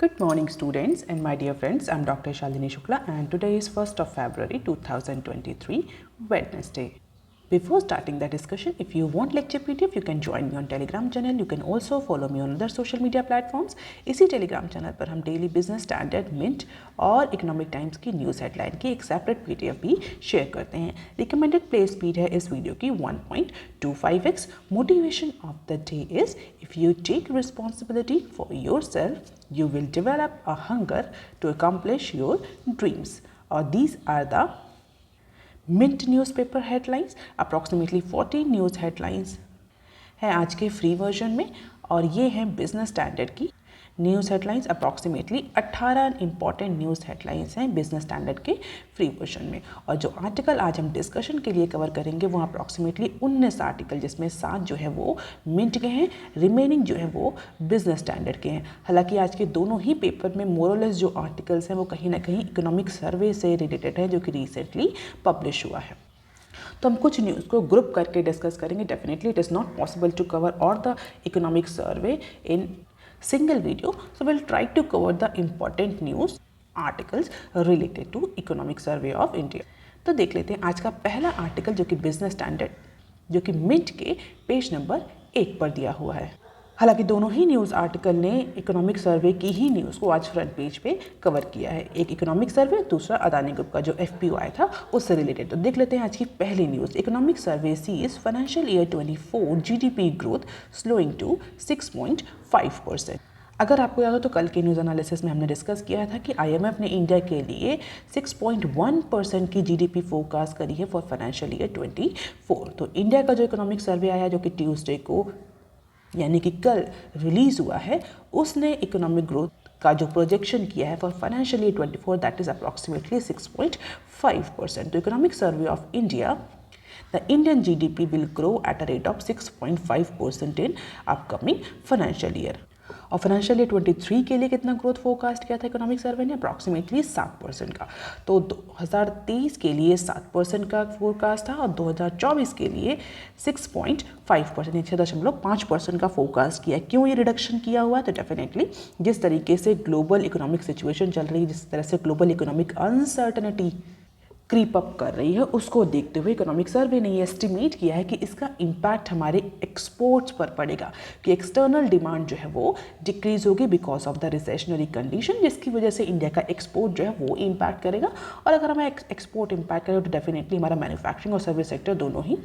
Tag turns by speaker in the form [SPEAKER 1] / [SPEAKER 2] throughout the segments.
[SPEAKER 1] Good morning students and my dear friends, I am Dr. Shalini Shukla and today is 1st of February 2023, Wednesday. Before starting the discussion, if you want lecture PDF, you can join me on Telegram channel. You can also follow me on other social media platforms. इसी Telegram channel पर हम daily business standard, mint और economic times की news headline की एक separate PDF भी share करते हैं. रिकमेंडेड प्ले स्पीड है इस वीडियो की 1.25x. Motivation of the day is if you take responsibility for yourself, you will develop a hunger to accomplish your dreams. Or these are the Mint newspaper headlines. Approximately 40 news headlines है आज के free version में और ये हैं business standard की news headlines. Approximately 18 important news headlines हैं business standard के फ्री वर्जन में. और जो आर्टिकल आज हम डिस्कशन के लिए कवर करेंगे वो अप्रॉक्सीमेटली 19 आर्टिकल, जिसमें 7 जो है वो मिंट के हैं, रिमेनिंग जो है वो बिजनेस स्टैंडर्ड के हैं. हालांकि आज के दोनों ही पेपर में मोरलेस जो आर्टिकल्स हैं वो कहीं ना कहीं इकोनॉमिक सर्वे से रिलेटेड है जो कि रिसेंटली पब्लिश हुआ है. तो हम कुछ न्यूज़ को ग्रुप करके डिस्कस करेंगे. Definitely it is not possible to cover all the economic survey in single video, so we'll try to cover the important news articles related to economic survey of India. तो देख लेते हैं आज का पहला article जो कि बिजनेस स्टैंडर्ड जो कि मिंट के पेज नंबर 1 पर दिया हुआ है. हालांकि दोनों ही न्यूज़ आर्टिकल ने इकोनॉमिक सर्वे की ही न्यूज़ को आज फ्रंट पेज पे कवर किया है. एक इकोनॉमिक सर्वे, दूसरा अदानी ग्रुप का जो FPO आया था उससे रिलेटेड. तो देख लेते हैं आज की पहली news. Economic survey sees financial year 24 GDP growth slowing to 6.5%. अगर आपको याद हो तो कल के न्यूज़ एनालिसिस में हमने डिस्कस किया था कि IMF ने इंडिया के लिए 6.1% की GDP फोरकास्ट करी है फॉर फाइनेंशियल ईयर 24. तो इंडिया का जो इकोनॉमिक सर्वे आया जो कि ट्यूसडे को यानी कि कल रिलीज़ हुआ है, उसने इकोनॉमिक ग्रोथ का जो प्रोजेक्शन किया है for financial year 24 that is approximately 6.5%. तो economic survey of India, the Indian GDP will grow at a rate of 6.5% in upcoming financial year. और फाइनेंशियल ईयर 23 के लिए कितना ग्रोथ फोरकास्ट किया था इकोनॉमिक सर्वे ने? अप्रॉक्सीमेटली 7% का. तो 2023 के लिए 7% का फोरकास्ट था और 2024 के लिए 6.5% 6.5% का फोरकास्ट किया. क्यों ये रिडक्शन किया हुआ? तो डेफिनेटली जिस तरीके से ग्लोबल इकोनॉमिक सिचुएशन चल रही है, जिस तरह से global economic uncertainty creep up कर रही है, उसको देखते हुए इकोनॉमिक सर्वे ने ये एस्टिमेट किया है कि इसका इम्पैक्ट हमारे एक्सपोर्ट्स पर पड़ेगा, कि एक्सटर्नल डिमांड जो है वो डिक्रीज होगी because of the recessionary condition, जिसकी वजह से इंडिया का एक्सपोर्ट जो है वो इम्पैक्ट करेगा. और अगर हमें एक्सपोर्ट इम्पैक्ट करेगा तो डेफिनेटली हमारा मैन्युफैक्चरिंग और सर्विस सेक्टर दोनों ही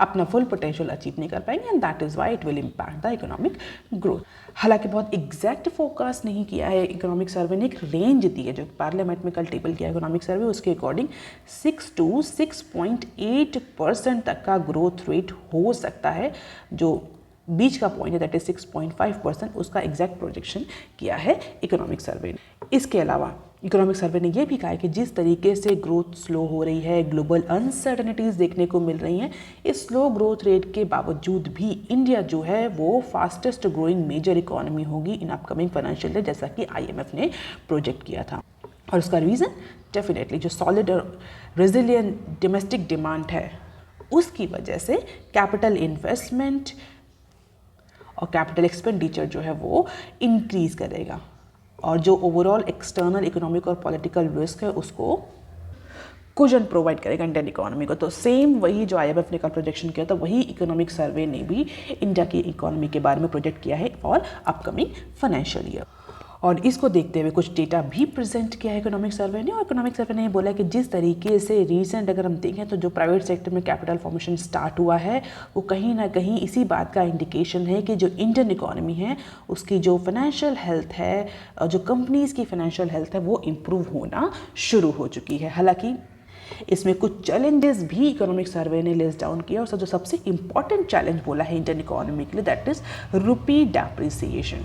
[SPEAKER 1] अपना फुल पोटेंशियल अचीव नहीं कर पाएंगे and that is why it will impact the economic growth. हालांकि बहुत एग्जैक्ट फोरकास्ट नहीं किया है इकोनॉमिक सर्वे ने, एक रेंज दी है जो पार्लियामेंट में कल टेबल किया इकोनॉमिक सर्वे, उसके अकॉर्डिंग 6 to 6.8% तक का ग्रोथ रेट हो सकता है. जो बीच का पॉइंट है दैट इज 6.5%, उसका एग्जैक्ट प्रोजेक्शन किया है इकोनॉमिक सर्वे ने. इसके अलावा इकोनॉमिक सर्वे ने यह भी कहा है कि जिस तरीके से ग्रोथ स्लो हो रही है, ग्लोबल अनसर्टनिटीज़ देखने को मिल रही हैं, इस स्लो ग्रोथ रेट के बावजूद भी इंडिया जो है वो फास्टेस्ट ग्रोइंग मेजर इकोनॉमी होगी इन अपकमिंग फाइनेंशियल ईयर, जैसा कि IMF ने प्रोजेक्ट किया था. और उसका रीज़न डेफिनेटली जो सॉलिड और रेजिलियंट डोमेस्टिक डिमांड है उसकी वजह से कैपिटल इन्वेस्टमेंट और कैपिटल एक्सपेंडिचर जो है वो इंक्रीज़ करेगा और जो ओवरऑल एक्सटर्नल इकोनॉमिक और पॉलिटिकल रिस्क है उसको कुशन प्रोवाइड करेगा इंडियन इकोनॉमी को. तो सेम वही जो IMF ने कल प्रोजेक्शन किया था वही इकोनॉमिक सर्वे ने भी इंडिया की इकोनॉमी के बारे में प्रोजेक्ट किया है फॉर अपकमिंग फाइनेंशियल ईयर. और इसको देखते हुए कुछ डेटा भी प्रेजेंट किया है इकोनॉमिक सर्वे ने. और इकोनॉमिक सर्वे ने ये बोला कि जिस तरीके से रीसेंट अगर हम देखें तो जो प्राइवेट सेक्टर में कैपिटल फॉर्मेशन स्टार्ट हुआ है वो कहीं ना कहीं इसी बात का इंडिकेशन है कि जो इंडियन इकोनॉमी है उसकी जो फाइनेंशियल हेल्थ है और जो कंपनीज़ की फाइनेंशियल हेल्थ है वो इम्प्रूव होना शुरू हो चुकी है. हालांकि इसमें कुछ चैलेंजेस भी इकोनॉमिक सर्वे ने लिस्ट डाउन किया और जो सबसे इंपॉर्टेंट चैलेंज बोला है इंडियन इकोनॉमी के लिए दैट इज़ रुपी डेप्रिसिएशन.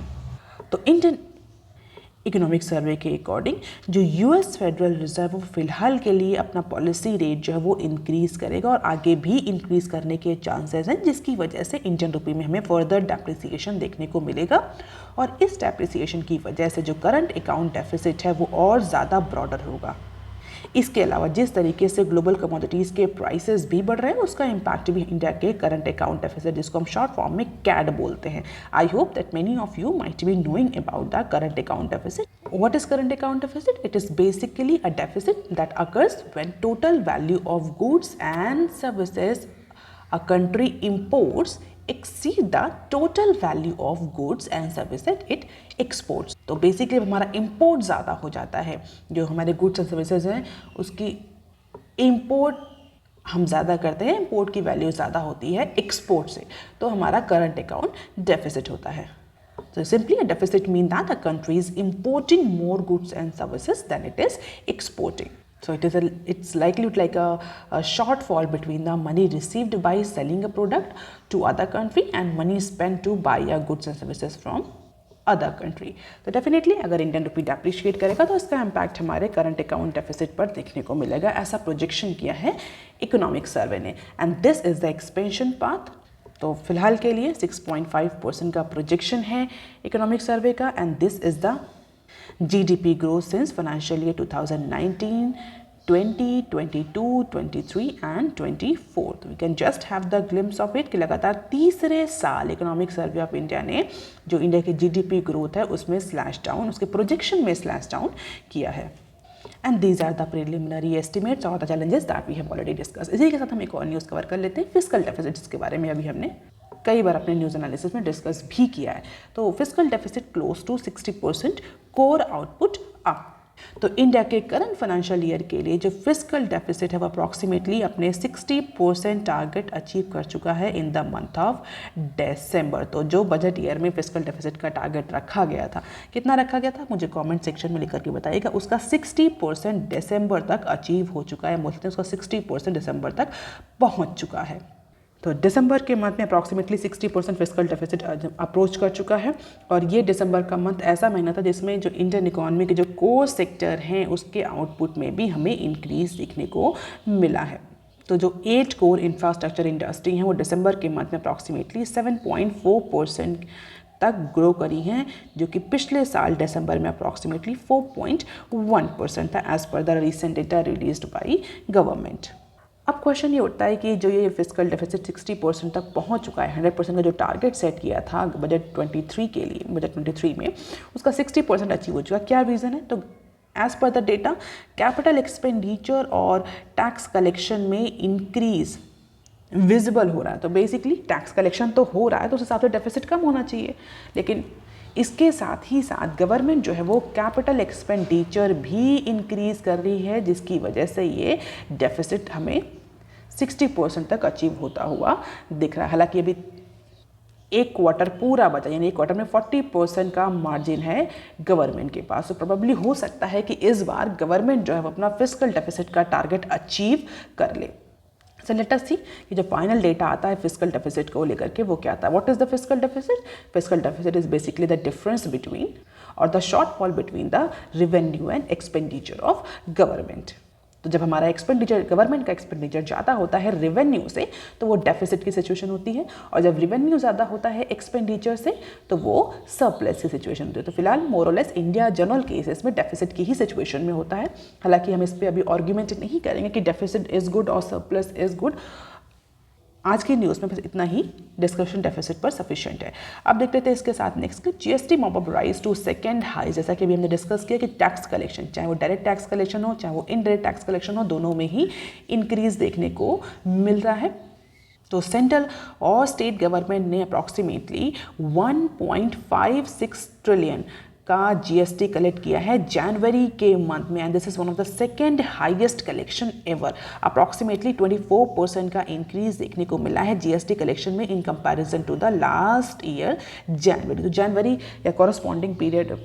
[SPEAKER 1] तो इंडियन इकोनॉमिक सर्वे के अकॉर्डिंग जो US फेडरल रिजर्व फिलहाल के लिए अपना पॉलिसी रेट जो है वो इंक्रीज़ करेगा और आगे भी इंक्रीज़ करने के चांसेस हैं, जिसकी वजह से इंडियन रुपी में हमें फर्दर डेप्रिसिएशन देखने को मिलेगा. और इस डेप्रिसिएशन की वजह से जो करंट अकाउंट डेफिसिट है वो और ज़्यादा ब्रॉडर होगा. इसके अलावा जिस तरीके से ग्लोबल कमोडिटीज़ के प्राइसेस भी बढ़ रहे हैं उसका इम्पैक्ट भी इंडिया के करंट अकाउंट डेफिसिट, जिसको हम शॉर्ट फॉर्म में कैड बोलते हैं. I hope that many of you might be knowing about the current account deficit. What is current account deficit? It is basically a deficit that occurs when total value of goods and services a country imports exceed the total value of goods and services that it exports. तो basically हमारा import ज़्यादा हो जाता है, जो हमारे goods and services हैं उसकी इम्पोर्ट हम ज़्यादा करते हैं, इम्पोर्ट की वैल्यू ज़्यादा होती है एक्सपोर्ट से, तो हमारा करंट अकाउंट डेफिसिट होता है. So simply a deficit means that a country is importing more goods and services than it is exporting. So it's likely like a shortfall between the money received by selling a product to other country and money spent to buy a goods and services from other country. तो definitely अगर Indian rupee depreciate करेगा तो इसका impact हमारे current account deficit पर देखने को मिलेगा, ऐसा प्रोजेक्शन किया है इकोनॉमिक सर्वे ने. And this is the expansion path. तो फिलहाल के लिए 6.5% का प्रोजेक्शन है इकोनॉमिक सर्वे का. And this is the GDP growth since financial year 2019, 20, 22, 23 and 24. तो we can just have the glimpse of it कि लगातार तीसरे साल इकोनॉमिक सर्वे ऑफ इंडिया ने जो इंडिया की जीडीपी ग्रोथ है उसमें स्लैश डाउन, उसके प्रोजेक्शन में स्लैश डाउन किया है. And these are the preliminary estimates और the challenges that we have already discuss. इसी के साथ हम एक और न्यूज़ कवर कर लेते हैं, फिस्कल डेफिसिट, जिसके बारे में अभी हमने कई बार अपने न्यूज़ एनालिसिस में डिस्कस भी किया है. तो fiscal deficit close to 60% core output up. तो इंडिया के करंट फाइनेंशियल ईयर के लिए जो फिस्कल डेफिसिट है वो अप्रॉक्सीमेटली अपने 60% टारगेट अचीव कर चुका है in the month of December. तो जो बजट ईयर में फिस्कल डेफिसिट का टारगेट रखा गया था, कितना रखा गया था मुझे कमेंट सेक्शन में लिख करके बताइएगा. उसका 60% दिसंबर तक अचीव हो चुका है, बोलते हैं उसका 60% दिसंबर तक पहुँच चुका है. तो दिसंबर के मंथ में अप्रॉक्सीमेटली 60% फिस्कल डेफिसिट अप्रोच कर चुका है. और ये दिसंबर का मंथ ऐसा महीना था जिसमें जो इंडियन इकोनॉमी के जो कोर सेक्टर हैं उसके आउटपुट में भी हमें इंक्रीज देखने को मिला है. तो जो 8 कोर इंफ्रास्ट्रक्चर इंडस्ट्री हैं वो दिसंबर के मंथ में अप्रॉक्सीमेटली 7.4% तक ग्रो करी हैं, जो कि पिछले साल दिसंबर में अप्रॉक्सीमेटली 4.1% था as per the recent data released by government. अब क्वेश्चन ये उठता है कि जो ये फिस्कल डेफिसिट 60% तक पहुंच चुका है, 100% का जो टारगेट सेट किया था बजट 23 के लिए, बजट 23 में उसका 60% अचीव हो चुका, क्या रीज़न है? तो as per the data capital expenditure और टैक्स कलेक्शन में इंक्रीज विजिबल हो रहा है. तो बेसिकली टैक्स कलेक्शन तो हो रहा है तो उस हिसाब से डेफिसिट कम होना चाहिए, लेकिन इसके साथ ही साथ गवर्नमेंट जो है वो कैपिटल एक्सपेंडिचर भी इंक्रीज़ कर रही है, जिसकी वजह से ये डेफिसिट हमें 60% तक अचीव होता हुआ दिख रहा है. हालांकि अभी एक क्वार्टर पूरा बचा, यानी एक क्वार्टर में 40% का मार्जिन है गवर्नमेंट के पास. तो प्रोबेबली हो सकता है कि इस बार गवर्नमेंट जो है वो अपना फिस्कल डेफिसिट का टारगेट अचीव कर ले. सो लेट अस सी कि जो फाइनल डेटा आता है फिस्कल डेफिसिट को लेकर के वो क्या आता है. What is the fiscal deficit? Fiscal deficit is basically the difference between और the shortfall between the revenue and expenditure of government. तो जब हमारा एक्सपेंडिचर, गवर्नमेंट का एक्सपेंडिचर ज़्यादा होता है रेवेन्यू से, तो वो डेफिसिट की सिचुएशन होती है, और जब रेवेन्यू ज़्यादा होता है एक्सपेंडिचर से तो वो सरप्लस की सिचुएशन होती है. तो फिलहाल मोरलेस इंडिया जनरल केसेस में डेफिसिट की ही सिचुएशन में होता है. हालांकि हम इस पर अभी आर्ग्यूमेंट नहीं करेंगे कि डेफिसिट इज़ गुड और सरप्लस इज़ गुड. आज की न्यूज़ में बस इतना ही डिस्कशन डेफिसिट पर सफिशिएंट है. अब देख लेते हैं इसके साथ next GST mop up rise to second high. जैसा कि अभी हमने डिस्कस किया कि टैक्स कलेक्शन, चाहे वो डायरेक्ट टैक्स कलेक्शन हो चाहे वो इनडायरेक्ट टैक्स कलेक्शन हो, दोनों में ही इंक्रीज देखने को मिल रहा है. तो सेंट्रल और स्टेट गवर्नमेंट ने अप्रॉक्सीमेटली 1.56 ट्रिलियन का जीएसटी कलेक्ट किया है जनवरी के मंथ में, and this is one of the second highest collection ever. Approximately 24% का इंक्रीज देखने को मिला है जीएसटी कलेक्शन में in comparison to the last year January. तो जनवरी या corresponding period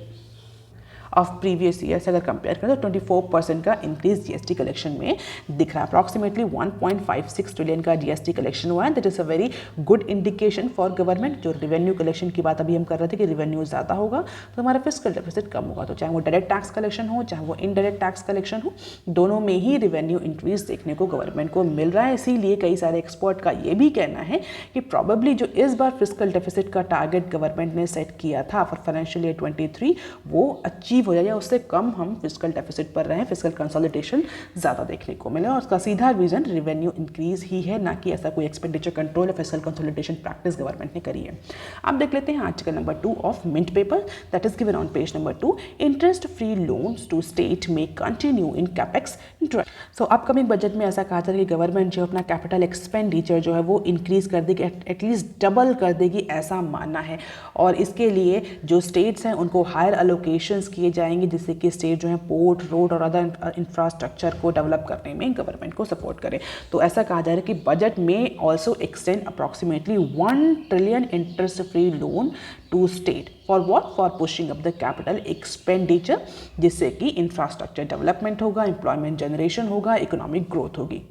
[SPEAKER 1] of previous year से अगर कंपेयर करें तो 24% का इंक्रीज जीएसटी कलेक्शन में दिख रहा है. अप्रॉक्सीमेटली 1.56 ट्रिलियन का जीएसटी कलेक्शन हुआ है. That is a very good indication for government. जो रेवेन्यू कलेक्शन की बात अभी हम कर रहे थे कि रेवेन्यू ज़्यादा होगा तो हमारा फिस्कल डेफिसिट कम होगा. तो चाहे वो डायरेक्ट टैक्स कलेक्शन हो चाहे वो इनडायरेक्ट टैक्स कलेक्शन हो, दोनों में ही रेवेन्यू इंक्रीज देखने को गवर्नमेंट को मिल रहा है. इसीलिए कई सारे एक्सपर्ट का ये भी कहना है कि प्रॉबेबली जो इस बार फिस्कल डेफिसिट का टारगेट गवर्नमेंट ने सेट किया था फॉर फाइनेंशियल ईयर 23 वो अचीव अचीव हो जाए या उससे कम हम फिजिकल डेफिसिट पर रहें, फिजिकल कंसोलिडेशन ज़्यादा देखने को मिले। और उसका सीधा रीज़न रेवेन्यू इंक्रीज ही है, ना कि ऐसा कोई एक्सपेंडिचर कंट्रोल या फिजिकल कंसोलिडेशन प्रैक्टिस गवर्नमेंट ने करी है। अब देख लेते हैं article number 2 of mint paper that is given on page number 2। Interest free loans to state में continue in capex drive. So upcoming budget में ऐसा कहा जा रहा है कि गवर्नमेंट जो अपना कैपिटल एक्सपेंडिचर जो है वो इंक्रीज कर देगी, एटलीस्ट डबल कर देगी, ऐसा मानना है। और इसके लिए जो स्टेट्स हैं उनको हायर अलोकेशंस किए जाएंगे, जिससे कि स्टेट जो है पोर्ट, रोड और अदर इंफ्रास्ट्रक्चर को डेवलप करने में गवर्नमेंट को सपोर्ट करे। तो ऐसा कहा जा रहा है कि बजट में also extend approximately 1 trillion interest free loan to state for what, for pushing up the capital expenditure, जिससे कि इंफ्रास्ट्रक्चर डेवलपमेंट होगा, एम्प्लॉयमेंट जनरेशन होगा, इकोनॉमिक ग्रोथ होगी।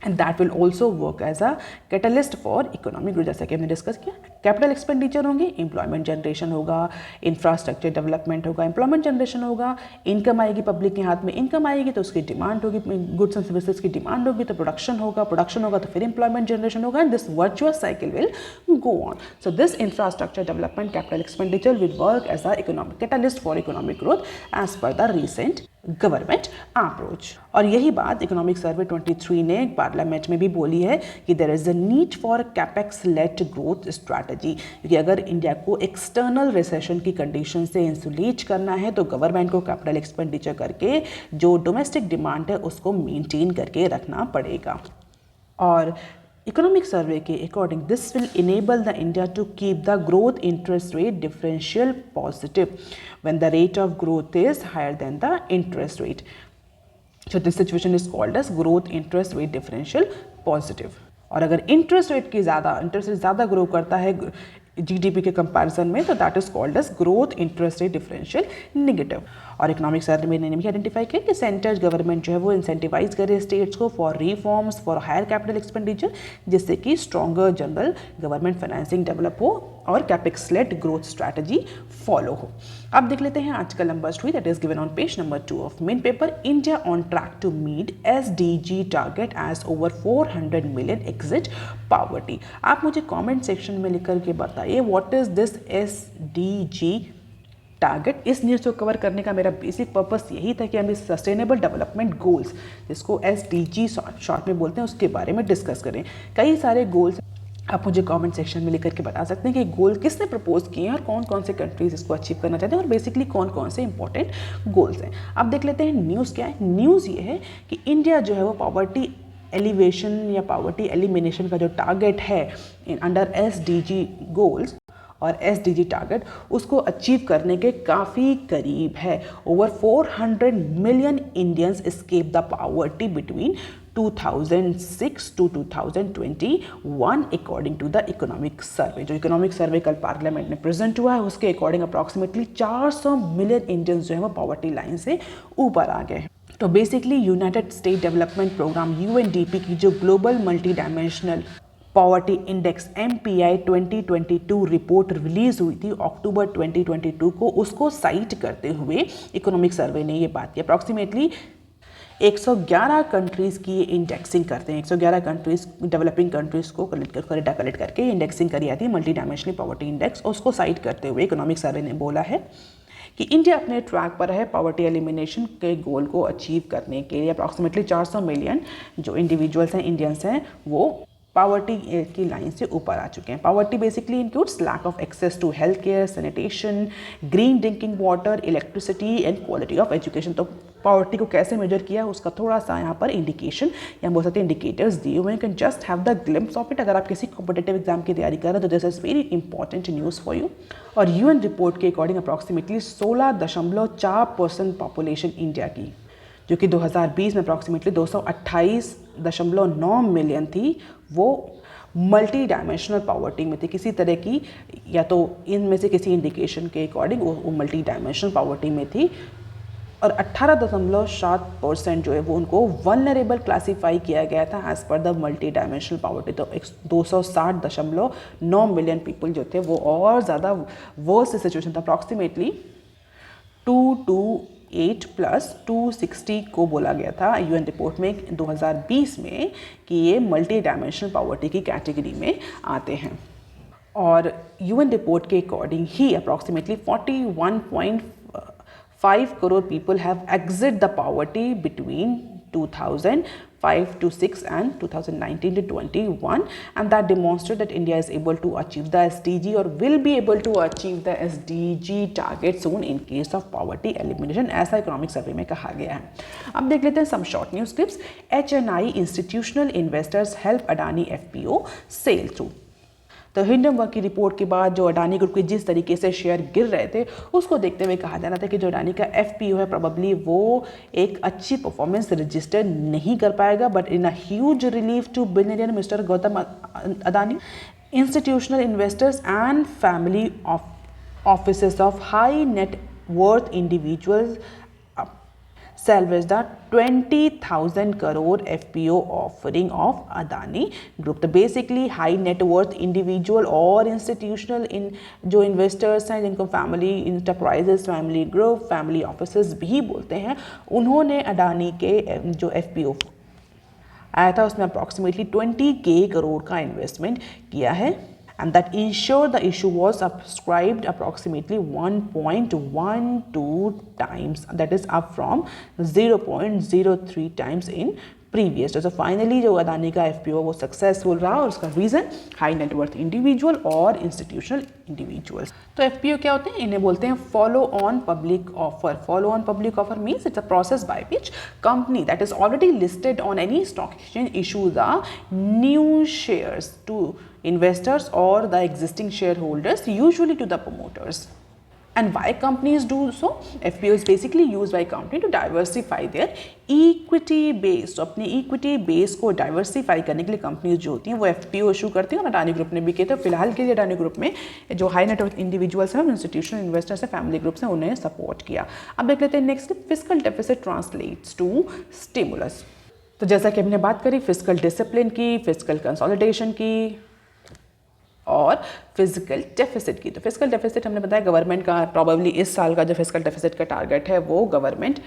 [SPEAKER 1] And that will also work as a catalyst for economic growth. जैसा कि हमने discuss किया, capital expenditure होंगे, एम्प्लॉयमेंट जनरेशन होगा, इंफ्रास्ट्रक्चर डेवलपमेंट होगा, एम्प्लॉयमेंट जनरेशन होगा, इनकम आएगी, पब्लिक के हाथ में इनकम आएगी तो उसकी डिमांड होगी, गुड्स एंड सर्विसेज की डिमांड होगी तो प्रोडक्शन होगा तो फिर एम्प्लॉयमेंट जनरेशन होगा, and this virtuous cycle will go on. So this infrastructure development capital expenditure will work as a economic catalyst for economic growth as per the recent government approach. और यही बात economic survey 23 ने parliament में भी बोली है कि there is a need for capex led growth strategy, क्योंकि अगर इंडिया को एक्सटर्नल रिसेशन की कंडीशन से इंसुलेट करना है तो गवर्नमेंट को कैपिटल एक्सपेंडिचर करके जो डोमेस्टिक डिमांड है उसको मेंटेन करके रखना पड़ेगा। और इकोनॉमिक सर्वे के according this will enable the India to keep the growth interest rate differential positive when the rate of growth is higher than the interest rate. So this situation is called as growth interest rate differential positive. और अगर interest rate ज़्यादा grow करता है GDP के comparison में तो that is called as growth interest rate differential negative. और economic survey ने भी आइडेंटिफाई किया कि सेंट्रल गवर्नमेंट जो है वो इंसेंटिवाइज करे स्टेट्स को for reforms for higher capital expenditure, जिससे कि stronger general government financing develop हो और capex led growth strategy follow हो। अब देख लेते हैं article number 3 that is given on page number 2 of main paper. India on track to meet SDG target as over 400 million exit poverty. आप मुझे comment section में लिख करके बताइए what is this SDG target. इस न्यूज़ को cover करने का मेरा बेसिक पर्पस यही था कि हम इस सस्टेनेबल डेवलपमेंट गोल्स, जिसको SDG शॉर्ट में बोलते हैं, उसके बारे में डिस्कस करें। कई सारे गोल्स आप मुझे कमेंट सेक्शन में लिख करके बता सकते हैं कि गोल किसने प्रपोज किए हैं और कौन कौन से कंट्रीज इसको अचीव करना चाहते हैं और बेसिकली कौन कौन से इंपॉर्टेंट गोल्स हैं। अब देख लेते हैं न्यूज़ क्या है। न्यूज़ ये है कि इंडिया जो है वो पॉवर्टी एलिवेशन या पॉवर्टी एलिमिनेशन का जो टारगेट है अंडर SDG गोल्स और SDG टारगेट, उसको अचीव करने के काफ़ी करीब है। Over 400 million Indians escape the poverty between 2006 to 2021 according to the economic survey. जो इकोनॉमिक सर्वे कल पार्लियामेंट में प्रेजेंट हुआ है उसके अकॉर्डिंग अप्रॉक्सीमेटली 400 मिलियन इंडियंस जो है वो पॉवर्टी लाइन से ऊपर आ गए हैं। तो basically United State development programme UNDP की जो global multi dimensional poverty index MPI 2022 report release हुई थी अक्टूबर 2022 को, उसको साइट करते हुए इकोनॉमिक सर्वे ने ये बात की। अप्रॉक्सीमेटली 111 कंट्रीज़ की ये इंडेक्सिंग करते हैं। 111 कंट्रीज़, डेवलपिंग कंट्रीज़ को डाटा कलेक्ट करके इंडेक्सिंग करी जाती है, मल्टी डायमेंशनल पॉवर्टी इंडेक्स। उसको साइट करते हुए इकोनॉमिक सर्वे ने बोला है कि इंडिया अपने ट्रैक पर है पॉवर्टी एलिमिनेशन के गोल को अचीव करने के लिए। अप्रॉक्सीमेटली 400 मिलियन जो इंडिविजुअल्स हैं, इंडियंस हैं, वो पॉवर्टी की लाइन से ऊपर आ चुके हैं। Poverty basically includes lack of access to health care, sanitation, green drinking water, electricity and quality of education. तो पॉवर्टी को कैसे मेजर किया उसका थोड़ा सा यहाँ पर इंडिकेशन या बोल सकते हैं इंडिकेटर्स दिए हुए हैं। Can just have the glimpse of it. अगर आप किसी कॉम्पिटेटिव एग्जाम की तैयारी कर रहे हो तो this is very important news for you. और UN रिपोर्ट के अकॉर्डिंग अप्रॉक्सीमेटली 16.4% पॉपुलेशन इंडिया की, जो कि 2020 में अप्रॉक्सीमेटली 228.9 मिलियन थी, वो मल्टी डायमेंशनल पॉवर्टी में थी किसी तरह की, या तो इनमें से किसी इंडिकेशन के अकॉर्डिंग वो मल्टी डायमेंशनल पॉवर्टी में थी। और 18.7% जो है वो उनको वल्नरेबल क्लासीफाई किया गया था as per the multi dimensional poverty. तो 260.9 मिलियन पीपल जो थे वो और ज़्यादा वर्स्ट सिचुएशन था। अप्रॉक्सीमेटली 228 + 260 को बोला गया था UN रिपोर्ट में 2020 में कि ये मल्टी डायमेंशनल पॉवर्टी की कैटेगरी में आते हैं। और UN रिपोर्ट के according he approximately 5 crore people have exited the poverty between 2005 to 6 and 2019 to 21, and that demonstrates that India is able to achieve the SDG or will be able to achieve the SDG target soon in case of poverty elimination, ऐसा economic survey में कहा गया है। अब देख लेते हैं some short news clips. HNI institutional investors help Adani FPO sale through. तो हिंडनबर्ग की रिपोर्ट के बाद जो अडानी ग्रुप के जिस तरीके से शेयर गिर रहे थे उसको देखते हुए कहा जा रहा था कि जो अडानी का FPO है प्रोबेबली वो एक अच्छी परफॉर्मेंस रजिस्टर नहीं कर पाएगा, but in a huge relief to billionaire mister Gautam Adani, institutional investors and family offices of high net worth individuals salvaged the 20,000 crore FPO offering of Adani Group। तो basically high net worth individual और institutional जो investors हैं जिनको family enterprises, family group, family offices भी बोलते हैं, उन्होंने अडानी के जो FPO आया था उसमें अप्रॉक्सीमेटली 20K करोड़ का इन्वेस्टमेंट किया है, and that ensured the issue was subscribed approximately 1.12 times, that is up from 0.03 times in previous। तो फाइनली जो अदानी का FPO वो सक्सेसफुल रहा और उसका रीज़न हाई नेटवर्थ इंडिविजुअल और इंस्टीट्यूशनल इंडिविजुअल्स। तो FPO क्या होते हैं? इन्हें बोलते हैं follow on public offer. Follow on public offer means it's a process by which company that is already listed on any stock exchange issue the new shares to investors or the existing shareholders, usually to the promoters। And why companies do so? FPO is basically used by company to diversify their equity base। तो अपनी equity base को diversify करने के लिए companies जो होती हैं वो FPO इशू करती हैं, और अडानी ग्रुप ने भी किया था। फिलहाल के लिए अडानी ग्रुप में जो हाई नेट वर्थ इंडिविजुअल्स हैं, इंस्टीट्यूशनल इन्वेस्टर्स हैं, फैमिली ग्रुप्स हैं, उन्हें सपोर्ट किया। अब देख लेते हैं next, fiscal deficit translates to stimulus. तो जैसा कि हमने बात करी फिस्कल डिसिप्लिन की, फिस्कल कंसोलिडेशन की और फिजिकल डेफिसिट की। तो फिजिकल डेफिसिट हमने बताया गवर्नमेंट का प्रॉबेबली इस साल का जो फिजिकल डेफिसिट का टारगेट है वो गवर्नमेंट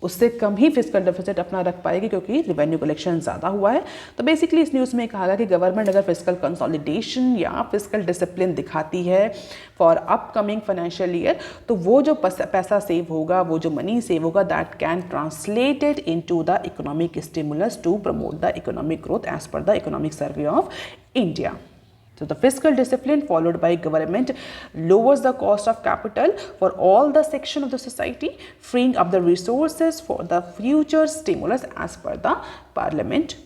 [SPEAKER 1] उससे कम ही फिजिकल डेफिसिट अपना रख पाएगी क्योंकि रिवेन्यू कलेक्शन ज़्यादा हुआ है। तो बेसिकली इस न्यूज़ में कहा गया कि गवर्नमेंट अगर फिजिकल कंसोलिडेशन या फिजिकल डिसिप्लिन दिखाती है फॉर अपकमिंग फाइनेंशियल ईयर, तो वो जो पैसा सेव होगा, वो जो मनी सेव होगा, that can translated into the economic stimulus to promote the economic growth as per the economic survey of India. So the fiscal discipline followed by government lowers the cost of capital for all the section of the society, freeing up the resources for the future stimulus as per the parliament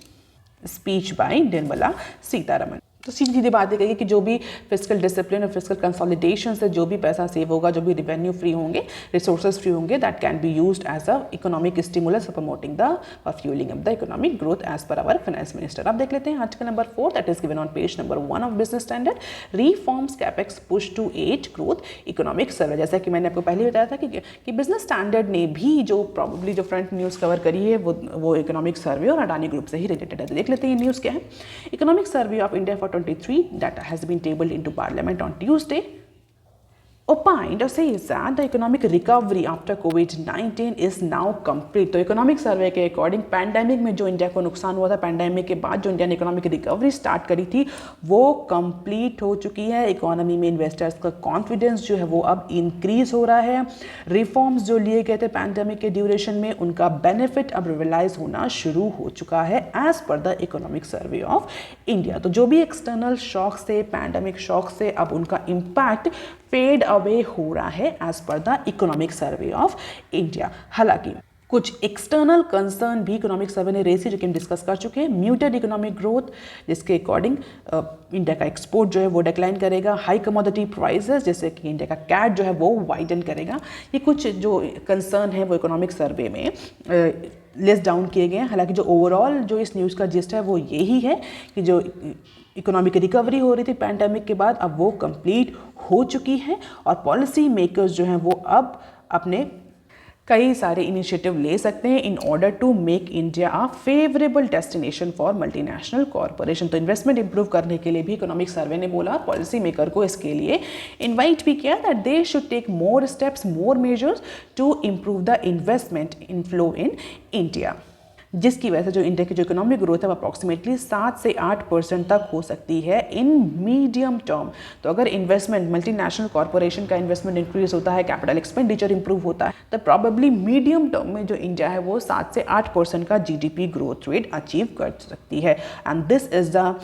[SPEAKER 1] speech by Nirmala Sitharaman। तो सीधी सीधी बात कही कि जो भी physical discipline और physical consolidation से जो भी पैसा सेव होगा, जो भी रिवेन्यू फ्री होंगे, रिसोर्सेज फ्री होंगे, that can be used as a economic stimulus for promoting the और fuelling up the economic growth as per our finance minister. अब देख लेते हैं article number 4 that is given on page number 1 of business standard, reforms capex push to aid growth economic सर्वे। जैसा कि मैंने आपको पहले बताया था कि बिजनेस स्टैंडर्ड ने भी जो प्रॉबली जो फ्रंट न्यूज़ कवर करी है वो इकोनॉमिक सर्वे और अडानी ग्रुप से ही रिलेटेड है। तो देख लेते हैं ये न्यूज़ क्या है। Economic survey of India for 23 that has been tabled into Parliament on Tuesday opined or says that the economic recovery after COVID-19 is now complete। तो इकोनॉमिक सर्वे के अकॉर्डिंग पैंडेमिक में जो इंडिया को नुकसान हुआ था, पैंडेमिक के बाद जो इंडिया ने इकोनॉमिक रिकवरी स्टार्ट करी थी वो कंप्लीट हो चुकी है। इकोनॉमी में इन्वेस्टर्स का कॉन्फिडेंस जो है वो अब इंक्रीज हो रहा है। रिफॉर्म्स जो लिए गए थे पैंडेमिक के ड्यूरेशन में उनका बेनिफिट अब रियलाइज होना शुरू हो चुका है as per the economic survey of India. तो जो भी एक्सटर्नल शॉक से, पैंडेमिक शॉक से अब उनका इम्पैक्ट फेड अवे हो रहा है as per the economic survey of India. हालांकि कुछ एक्सटर्नल कंसर्न भी इकोनॉमिक सर्वे ने रेज की, जो कि हम डिस्कस कर चुके हैं। म्यूटेड इकोनॉमिक ग्रोथ जिसके अकॉर्डिंग इंडिया का एक्सपोर्ट जो है वो डिक्लाइन करेगा। हाई कमोडिटी प्राइसेस जैसे कि इंडिया का कैट जो है वो वाइडन करेगा। ये कुछ जो कंसर्न है वो इकोनॉमिक सर्वे में लिस्ट डाउन किए गए हैं। हालांकि जो ओवरऑल जो इस न्यूज़ का जिस्ट है वो यही है कि जो इकोनॉमिक रिकवरी हो रही थी पैंडेमिक के बाद अब वो कंप्लीट हो चुकी है और पॉलिसी मेकर्स जो हैं वो अब अपने कई सारे इनिशिएटिव ले सकते हैं in order to make India a favourable destination for multinational corporation. तो इन्वेस्टमेंट इंप्रूव करने के लिए भी इकोनॉमिक सर्वे ने बोला, पॉलिसी मेकर को इसके लिए इन्वाइट भी किया that they should take more steps, more measures to improve the investment inflow in India. जिसकी वजह से जो इंडिया की जो इकोनॉमिक ग्रोथ है वो अप्रॉक्सीमेटली 7 से 8% तक हो सकती है इन मीडियम टर्म। तो अगर इन्वेस्टमेंट, मल्टीनेशनल कॉर्पोरेशन का इन्वेस्टमेंट इंक्रीज होता है, कैपिटल एक्सपेंडिचर इंप्रूव होता है, तो प्रॉबेबली मीडियम टर्म में जो इंडिया है वो 7 से 8% का जीडीपी ग्रोथ रेट अचीव कर सकती है। And this is the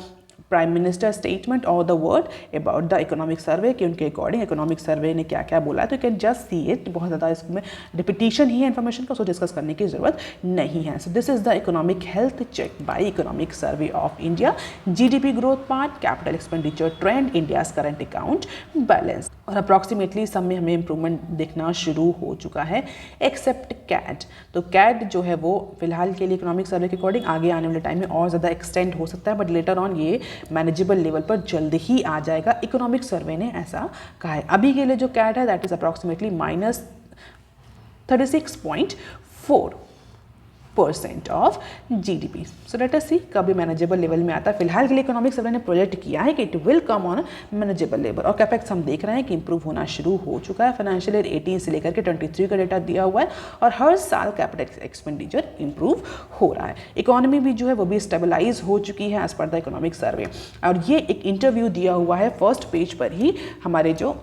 [SPEAKER 1] prime minister statement और the word about the economic survey कि उनके अकॉर्डिंग इकोनॉमिक सर्वे ने क्या क्या बोला है। तो you can just see it, बहुत ज़्यादा इसमें रिपीटिशन ही है इन्फॉर्मेशन का, सो डिस्कस करने की जरूरत नहीं है। So this is the economic health check by economic survey of India, GDP growth part, capital expenditure trend, India's current account balance, और अप्रॉक्सीमेटली सब में हमें इंप्रूवमेंट दिखना शुरू हो चुका है एक्सेप्ट कैट। तो कैट जो है वो फिलहाल के लिए इकोनॉमिक सर्वे के अकॉर्डिंग आगे आने वाले टाइम में और ज़्यादा एक्सटेंड हो सकता है, बट लेटर ऑन ये मैनेजेबल लेवल पर जल्द ही आ जाएगा, इकोनॉमिक सर्वे ने ऐसा कहा है। अभी के लिए जो कैट है that is approximately -36.4% of GDP. So let us see कभी मैनेजेबल लेवल में आता है। फिलहाल के लिए इकोनॉमिक सर्वे ने प्रोजेक्ट किया है कि it will come on manageable level, और कैपेक्स हम देख रहे हैं कि इंप्रूव होना शुरू हो चुका है। फाइनेंशियल ईयर 18 से लेकर के 23 का डेटा दिया हुआ है, और हर साल कैपिटल एक्सपेंडिचर इंप्रूव हो रहा है। इकोनॉमी भी जो है वो भी स्टेबलाइज हो चुकी है एज पर द इकोनॉमिक सर्वे। और ये एक इंटरव्यू दिया हुआ है फर्स्ट पेज पर ही, हमारे जो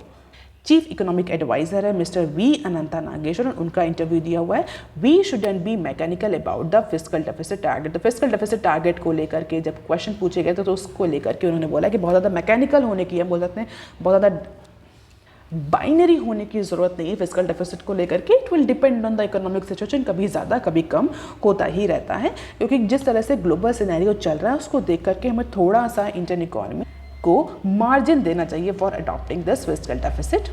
[SPEAKER 1] चीफ इकोनॉमिक एडवाइजर है मिस्टर वी अनंता नागेश्वरन, उनका इंटरव्यू दिया हुआ है। We shouldn't be mechanical about the fiscal deficit target. तो फिस्कल डेफिसिट टारगेट को लेकर के जब क्वेश्चन पूछे गए तो उसको लेकर के उन्होंने बोला कि बहुत ज़्यादा मैकेनिकल होने की, हम बोल सकते हैं बहुत ज़्यादा बाइनरी होने की ज़रूरत नहीं है फिस्कल डेफिसिट को लेकर के। It will depend on the economic situation, कभी ज़्यादा कभी कम होता ही रहता है, क्योंकि जिस तरह से ग्लोबल सिनेरियो चल रहा है उसको देख करके हमें थोड़ा सा इंडियन इकोनॉमी को मार्जिन देना चाहिए for adopting this fiscal deficit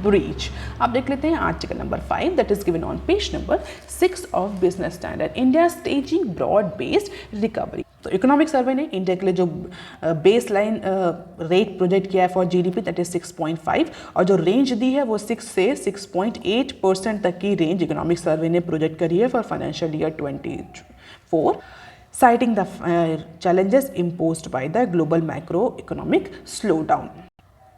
[SPEAKER 1] breach. आप देख लेते हैं article number 5 that is given on page number 6 of business standard, India staging broad based recovery. तो इकोनॉमिक सर्वे ने इंडिया के लिए जो बेस लाइन रेट प्रोजेक्ट किया है फॉर जीडीपी दैट इज 6.5, और जो रेंज दी है वो 6 से 6.8% तक की रेंज इकोनॉमिक सर्वे ने प्रोजेक्ट करी है for financial year 24, citing the challenges imposed by the global macroeconomic slowdown।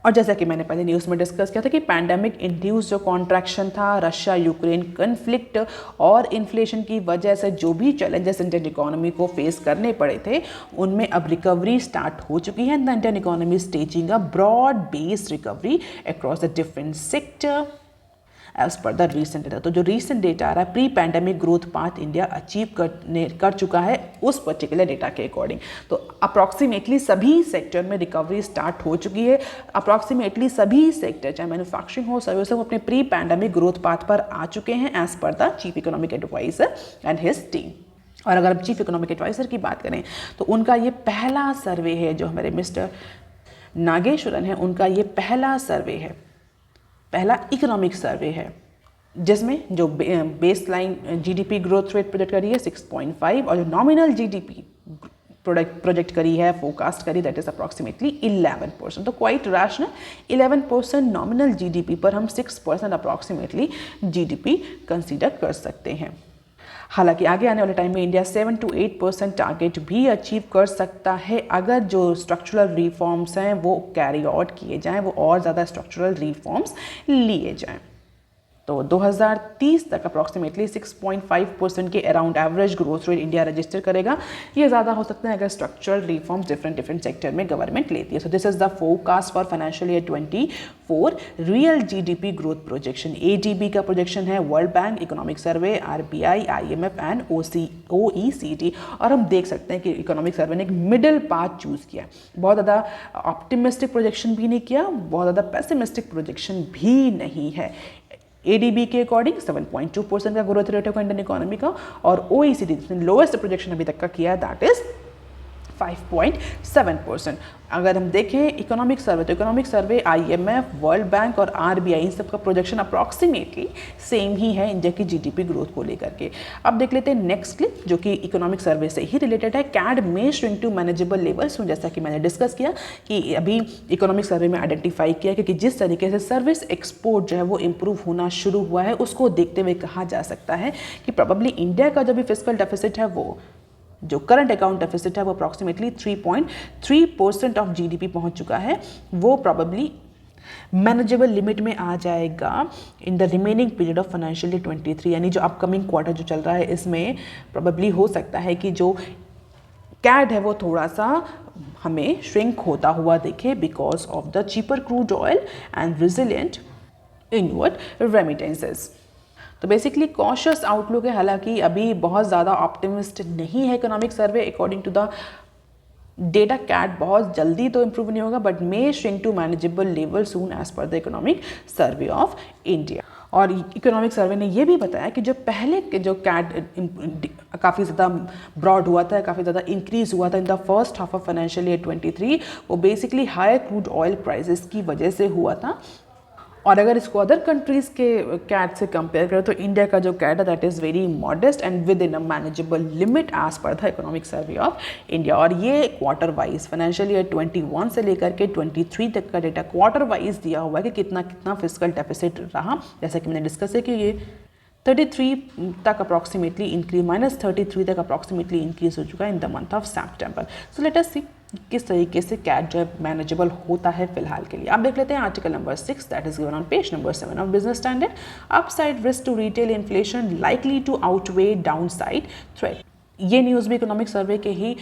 [SPEAKER 1] और जैसा कि मैंने पहले न्यूज़ में डिस्कस किया था कि पैंडेमिक इंड्यूस जो कॉन्ट्रैक्शन था, रशिया यूक्रेन कन्फ्लिक्ट और इन्फ्लेशन की वजह से जो भी चैलेंजेस इंडियन इकोनॉमी को फेस करने पड़े थे, उनमें अब रिकवरी स्टार्ट हो चुकी है। The Indian economy staging a broad based recovery across the different sector as per the recent data. तो जो रीसेंट डेटा आ रहा है, pre pandemic growth path India achieve कर चुका है उस पर्टिकुलर डेटा के अकॉर्डिंग। तो अप्रॉक्सीमेटली सभी सेक्टर में रिकवरी स्टार्ट हो चुकी है। अप्रॉक्सीमेटली सभी सेक्टर, चाहे मैन्युफैक्चरिंग हो, सर्विस हो, अपने प्री पैंडेमिक ग्रोथ पाथ पर आ चुके हैं as per the chief economic adviser and his team. और अगर हम चीफ इकोनॉमिक एडवाइजर की बात करें तो उनका ये पहला सर्वे है, जो हमारे मिस्टर नागेश्वरन है, उनका ये पहला सर्वे है, पहला इकोनॉमिक सर्वे है, जिसमें जो base line GDP growth rate project करी है 6.5, और जो नॉमिनल जीडीपी प्रोजेक्ट करी है, फोरकास्ट करी, दैट इज अप्रॉक्सीमेटली 11%। तो क्वाइट रैशनल, 11% नॉमिनल जीडीपी पर हम 6% अप्रॉक्सीमेटली जीडीपी कंसीडर कर सकते हैं। हालांकि आगे आने वाले टाइम में इंडिया 7 to 8% टारगेट भी अचीव कर सकता है अगर जो स्ट्रक्चरल रिफॉर्म्स हैं वो कैरी आउट किए जाएं, वो और ज़्यादा स्ट्रक्चरल रिफॉर्म्स लिए जाएं। तो 2030 तक अप्रॉक्सीमेटली 6.5% के around average growth rate India register करेगा। ये ज़्यादा हो सकता है अगर स्ट्रक्चरल रिफॉर्म्स डिफरेंट सेक्टर में गवर्नमेंट लेती है। So this is the forecast for financial year 24 real GDP growth projection. ADB का प्रोजेक्शन है, world bank economic survey, RBI, IMF and OECD. और हम देख सकते हैं कि इकोनॉमिक सर्वे ने एक मिडिल पाथ चूज़ किया, बहुत ज़्यादा ऑप्टिमिस्टिक प्रोजेक्शन भी नहीं किया, बहुत ज़्यादा पेसिमिस्टिक प्रोजेक्शन भी नहीं है। एडीबी के अकॉर्डिंग 7.2% का ग्रोथ रेट होगा इंडियन इकोनॉमी का, और ओईसीडी लोएस्ट प्रोजेक्शन अभी तक का किया दैट इज 5.7%। अगर हम देखें इकोनॉमिक सर्वे, तो इकोनॉमिक सर्वे आईएमएफ, वर्ल्ड बैंक और आरबीआई, इन सब का प्रोजेक्शन अप्रॉक्सीमेटली सेम ही है इंडिया की जीडीपी ग्रोथ को लेकर के। अब देख लेते हैं नेक्स्ट क्लिप, जो कि इकोनॉमिक सर्वे से ही रिलेटेड है। कैड में श्रिंक टू मैनेजेबल लेवल्स, जैसा कि मैंने डिस्कस किया कि अभी इकोनॉमिक सर्वे में आइडेंटिफाई किया कि जिस तरीके से सर्विस एक्सपोर्ट जो है वो इंप्रूव होना शुरू हुआ है, उसको देखते हुए कहा जा सकता है कि प्रोबेबली इंडिया का जो भी फिस्कल डेफिसिट है, वो जो करंट अकाउंट डेफिसिट है वो अप्रॉक्सीमेटली 3.3% ऑफ जीडीपी पहुंच चुका है, वो प्रॉबेबली मैनेजेबल लिमिट में आ जाएगा in the remaining period of financial year 23, यानी जो अपकमिंग क्वार्टर जो चल रहा है इसमें प्रोबेबली हो सकता है कि जो कैड है वो थोड़ा सा हमें श्रिंक होता हुआ दिखे because of the cheaper crude oil and resilient inward remittances. तो बेसिकली कॉशियस आउटलुक है, हालांकि अभी बहुत ज़्यादा ऑप्टिमिस्ट नहीं है economic survey according to the data CAD. बहुत जल्दी तो इंप्रूव नहीं होगा but may shrink to manageable level soon as per the economic survey of India. और इकोनॉमिक सर्वे ने ये भी बताया कि जो पहले के जो कैट काफ़ी ज़्यादा ब्रॉड हुआ था, काफ़ी ज़्यादा इंक्रीज हुआ था in the first half of financial year 23, वो basically higher crude oil prices की वजह से हुआ था। और अगर इसको अदर कंट्रीज़ के कैट से कंपेयर करें तो इंडिया का जो कैट है that is very modest and within a manageable limit as per the economic survey of India. और ये क्वार्टर वाइज फाइनेंशियल ईयर 21 से लेकर के 23 तक का डेटा क्वार्टर वाइज दिया हुआ है कि कितना कितना फिस्कल डेफिसिट रहा। जैसा कि मैंने डिस्कस है कि ये 33 तक अप्रॉक्सीमेटली इंक्रीज, -33 तक अप्रॉक्सीमेटली इंक्रीज हो चुका है in the month of September. So let us see किस तरीके से कैट जो है मैनेजेबल होता है फिलहाल के लिए। आप देख लेते हैं article number 6 that is given on page number 7 of business standard. Upside risk to retail inflation likely to outweigh downside threat. ये न्यूज़ भी इकोनॉमिक सर्वे के ही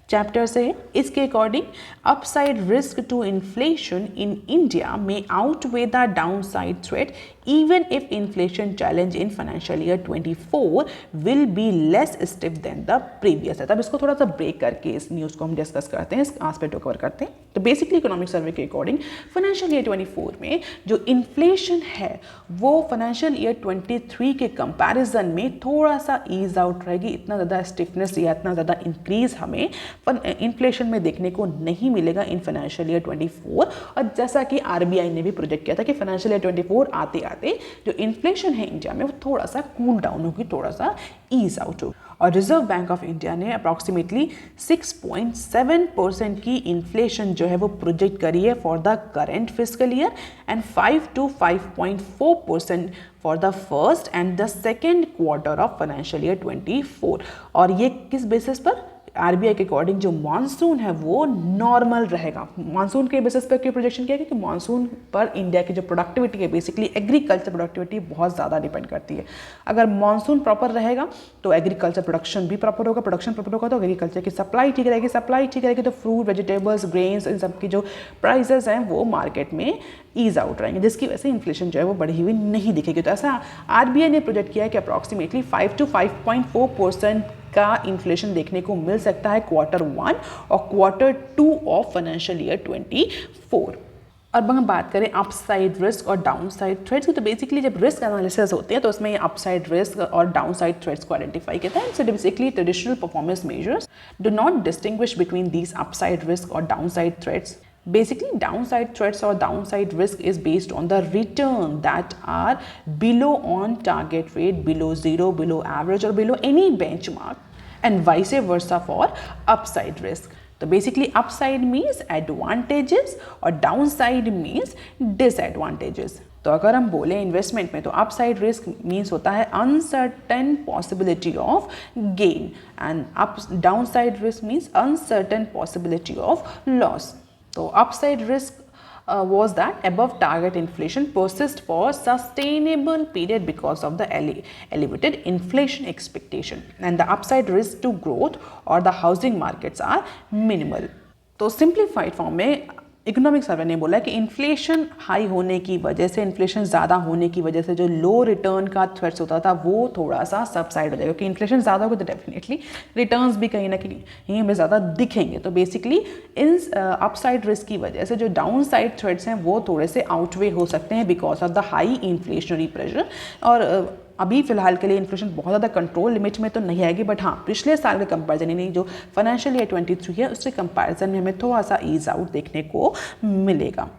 [SPEAKER 1] चैप्टर से है। इसके according upside risk to inflation in India में outweigh the downside threat even if inflation challenge in financial year 24 will be less stiff than the previous है। तब इसको थोड़ा सा ब्रेक करके इस न्यूज़ को हम डिस्कस करते हैं, इस आस्पेक्ट को कवर करते हैं। तो बेसिकली इकोनॉमिक सर्वे के अकॉर्डिंग फाइनेंशियल ईयर 24 में जो इन्फ्लेशन है वो फाइनेंशियल ईयर 23 के कंपैरिजन में थोड़ा सा ईज आउट रहेगी। इतना ज़्यादा स्टिफनेस या इतना ज़्यादा इंक्रीज हमें इन्फ्लेशन में देखने को नहीं मिलेगा इन फाइनेंशियल ईयर 24। और जैसा कि आरबीआई ने भी प्रोजेक्ट किया था कि फाइनेंशियल ईयर 24 आते जो इन्फ्लेशन है इंडिया में वो थोड़ा सा कूल डाउन होगी, थोड़ा सा ईज आउट होगी। और रिजर्व बैंक ऑफ इंडिया ने अप्रॉक्सीमेटली 6.7% की इन्फ्लेशन जो है वो प्रोजेक्ट करी है for the current fiscal year and 5 to 5.4% for the first and the second quarter of financial year 24। और ये किस बेसिस पर? आरबीआई के अकॉर्डिंग जो मानसून है वो नॉर्मल रहेगा। मानसून के बेसिस पर क्यों प्रोजेक्शन किया? क्योंकि मानसून पर इंडिया की जो प्रोडक्टिविटी है, बेसिकली एग्रीकल्चर प्रोडक्टिविटी बहुत ज़्यादा डिपेंड करती है। अगर मानसून प्रॉपर रहेगा तो एग्रीकल्चर प्रोडक्शन भी प्रॉपर होगा, प्रोडक्शन प्रॉपर होगा तो एग्रीकल्चर की सप्लाई ठीक रहेगी, सप्लाई ठीक रहेगी तो फ्रूट, वेजिटेबल्स, ग्रेन्स, इन सब की जो प्राइसेस हैं वो मार्केट में ईज आउट रहेंगे, जिसकी वजह से इन्फ्लेशन जो है वो बढ़ी हुई नहीं दिखेगी। तो ऐसा आरबीआई ने प्रोजेक्ट किया है कि अप्रॉक्सीमेटली 5 to 5.4% का इन्फ्लेशन देखने को मिल सकता है क्वार्टर 1 और क्वार्टर 2 ऑफ फाइनेंशियल ईयर 24। अब हम बात करें अपसाइड रिस्क और डाउनसाइड थ्रेट्स की, तो बेसिकली जब रिस्क एनालिसिस होते हैं तो उसमें अपसाइड रिस्क और डाउनसाइड थ्रेट्स को आइडेंटिफाई करते हैं। So basically traditional performance measures do not distinguish between these upside risk और downside threats. Basically, downside threats or downside risk is based on the return that are below on target rate, below zero, below average or below any benchmark, and vice versa for upside risk. So basically, upside means advantages और downside means disadvantages. तो अगर हम बोले investment में तो upside risk means होता है uncertain possibility of gain and downside risk means uncertain possibility of loss. So upside risk was that above target inflation persists for sustainable period because of the elevated inflation expectation, and the upside risk to growth or the housing markets are minimal. तो simplified form में economic survey ने बोला कि inflation high होने की वजह से, inflation ज़्यादा होने की वजह से जो लो रिटर्न का थ्रेट्स होता था वो थोड़ा सा सबसाइड हो जाएगा, क्योंकि इन्फ्लेशन ज़्यादा होगा तो डेफिनेटली रिटर्न्स भी कहीं ना कहीं हमें ज़्यादा दिखेंगे। तो बेसिकली इन अपसाइड रिस्क की वजह से जो डाउन साइड थ्रेट्स हैं वो थोड़े से आउटवे हो सकते हैं because of the high inflationary pressure. और अभी फिलहाल के लिए इन्फ्लेशन बहुत ज़्यादा कंट्रोल लिमिट में तो नहीं आएगी, बट हाँ पिछले साल के कंपैरिजन यानी जो फाइनेंशियल ईयर 23 है उसके कंपैरिजन में हमें थोड़ा सा ईज आउट देखने को मिलेगा।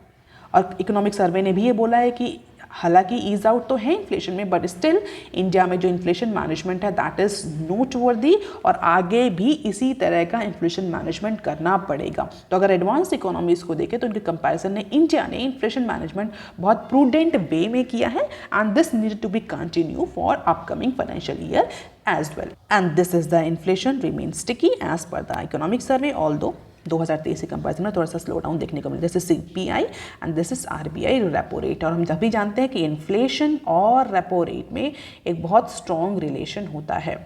[SPEAKER 1] और इकोनॉमिक सर्वे ने भी ये बोला है कि हालांकि ईज आउट तो है इन्फ्लेशन में बट स्टिल इंडिया में जो इन्फ्लेशन मैनेजमेंट है दैट इज़ नोटवर्दी और आगे भी इसी तरह का इन्फ्लेशन मैनेजमेंट करना पड़ेगा। तो अगर एडवांस इकोनॉमीज को देखें तो उनके कंपैरिजन में इंडिया ने इन्फ्लेशन मैनेजमेंट बहुत प्रूडेंट वे में किया है and this need to be continue for upcoming financial year as well, and this is the inflation remains sticky as per the economic survey, although 2023 के comparison में थोड़ा सा slow down देखने को मिला। This is CPI and this is RBI repo rate. और हम जब भी जानते हैं कि इन्फ्लेशन और रेपो रेट में एक बहुत स्ट्रॉन्ग रिलेशन होता है।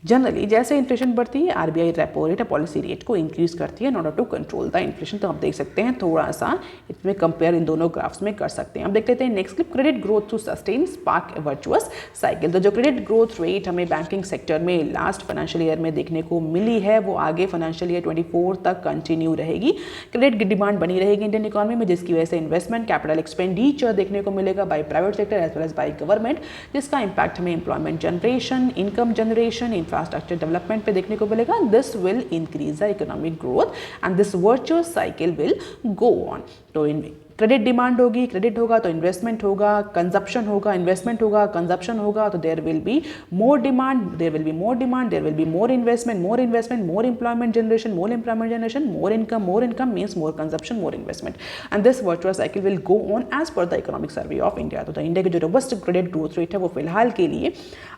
[SPEAKER 1] जनरली जैसे इन्फ्लेशन बढ़ती है RBI रेपो रेट या पॉलिसी रेट को इंक्रीज करती है in order to control the inflation. तो आप देख सकते हैं थोड़ा सा इसमें कंपेयर इन दोनों ग्राफ्स में कर सकते हैं। अब देख लेते हैं next clip, credit growth to sustain spark virtuous cycle. तो जो क्रेडिट ग्रोथ रेट हमें बैंकिंग सेक्टर में लास्ट फाइनेंशियल ईयर में देखने को मिली है वो आगे फाइनेंशियल ईयर 24 तक कंटिन्यू रहेगी। क्रेडिट की डिमांड बनी रहेगी इंडियन इकोनॉमी में, जिसकी वजह से इन्वेस्टमेंट कैपिटल एक्सपेंडिचर देखने को मिलेगा by private sector as well as by government, जिसका इंपैक्ट हमें employment generation, income generation, infrastructure development पे देखने को मिलेगा। This will increase the economic growth and this virtuous cycle will go on. तो क्रेडिट डिमांड होगी, क्रेडिट होगा तो इन्वेस्टमेंट होगा, कंजप्शन होगा, इन्वेस्टमेंट होगा, कंजप्शन होगा, तो there will be more demand, there will be more demand, there will be more investment, more employment generation, more income means more consumption, more investment and this virtuous cycle will go on as per the economic survey of India. तो India की जो robust credit growth rate है वो फिलहाल के लिए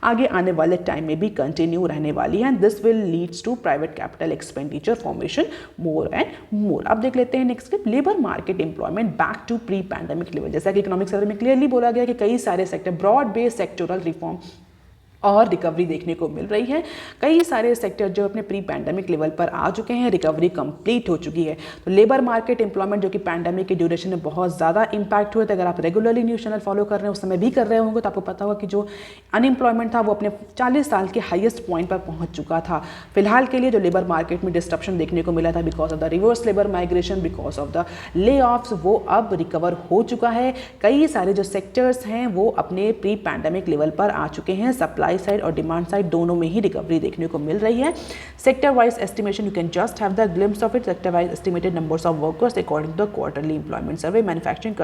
[SPEAKER 1] आगे आने वाले टाइम में भी कंटिन्यू रहने वाली है and this will leads to private capital expenditure formation more and more. अब देख लेते हैं next clip, labour market employment back to pre pandemic level. जैसा कि इकोनॉमिक सर्वे में क्लियरली बोला गया कि कई सारे sector broad based sectoral reform और रिकवरी देखने को मिल रही है। कई सारे सेक्टर जो अपने प्री पैंडेमिक लेवल पर आ चुके हैं, रिकवरी कंप्लीट हो चुकी है। तो लेबर मार्केट एम्प्लॉयमेंट जो कि पैंडेमिक के ड्यूरेशन में बहुत ज़्यादा इंपैक्ट हुए थे, अगर आप रेगुलरली न्यूज़ चैनल फॉलो कर रहे हैं उस समय भी कर रहे होंगे तो आपको पता होगा कि जो अनएम्प्लॉयमेंट था वो अपने 40 साल के हाईएस्ट पॉइंट पर पहुंच चुका था। फिलहाल के लिए जो लेबर मार्केट में डिस्ट्रप्शन देखने को मिला था because of the reverse labour migration, because of the ले ऑफ्स, वो अब रिकवर हो चुका है। कई सारे जो सेक्टर्स हैं वो अपने प्री पैंडेमिक लेवल पर आ चुके हैं। सप्लाई साइड और डिमांड साइड दोनों में ही रिकवरी देखने को मिल रही है। Sector wise estimation, you can just have the glimpse of it. Sector wise estimated numbers of workers according to the quarterly employment survey, manufacturing,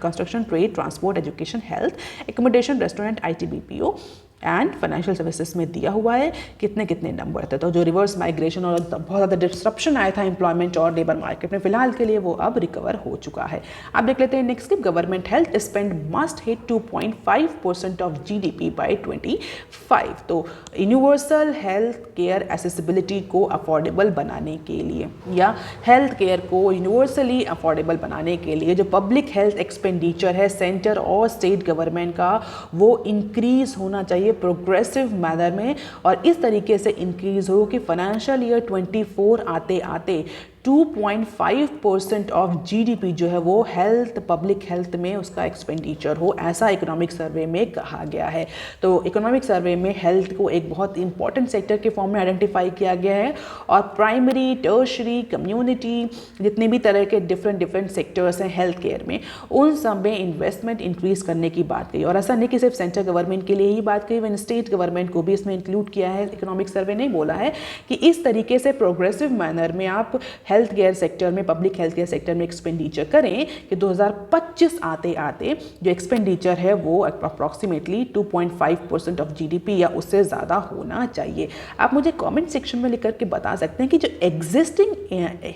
[SPEAKER 1] construction, trade, transport, education, health, accommodation, restaurant, IT, BPO and financial services में दिया हुआ है कितने कितने number थे। तो जो reverse migration और बहुत ज़्यादा डिस्ट्रप्शन आया था एम्प्लॉयमेंट और लेबर मार्केट में, फिलहाल के लिए वो अब रिकवर हो चुका है। अब देख लेते हैं next clip, government health spend must hit 2.5% of GDP by 25। तो यूनिवर्सल हेल्थ केयर एसेसिबिलिटी को अफोर्डेबल बनाने के लिए या हेल्थ केयर को यूनिवर्सली अफोर्डेबल बनाने के लिए जो पब्लिक हेल्थ एक्सपेंडिचर है सेंटर और स्टेट गवर्नमेंट का, वो इंक्रीज होना चाहिए प्रोग्रेसिव मैनर में, और इस तरीके से इंक्रीज हो कि फाइनेंशियल ईयर 24 आते आते 2.5% ऑफ GDP जो है वो हेल्थ, पब्लिक हेल्थ में उसका एक्सपेंडिचर हो, ऐसा इकोनॉमिक सर्वे में कहा गया है। तो इकोनॉमिक सर्वे में हेल्थ को एक बहुत इंपॉर्टेंट सेक्टर के फॉर्म में आइडेंटिफाई किया गया है और प्राइमरी, टर्शरी, कम्युनिटी, जितने भी तरह के डिफरेंट सेक्टर्स हैं हेल्थ केयर में, उन सब में इन्वेस्टमेंट इंक्रीज करने की बात कही। और ऐसा नहीं कि सिर्फ सेंट्रल गवर्नमेंट के लिए ही बात कही, इवन स्टेट गवर्नमेंट को भी इसमें इंक्लूड किया है। इकोनॉमिक सर्वे ने बोला है कि इस तरीके से प्रोग्रेसिव मैनर में आप हेल्थ केयर सेक्टर में, पब्लिक हेल्थ केयर सेक्टर में एक्सपेंडिचर करें कि 2025 आते आते जो एक्सपेंडिचर है वो अप्रॉक्सीमेटली 2.5% ऑफ GDP या उससे ज़्यादा होना चाहिए। आप मुझे कमेंट सेक्शन में लिख करके बता सकते हैं कि जो एग्जिस्टिंग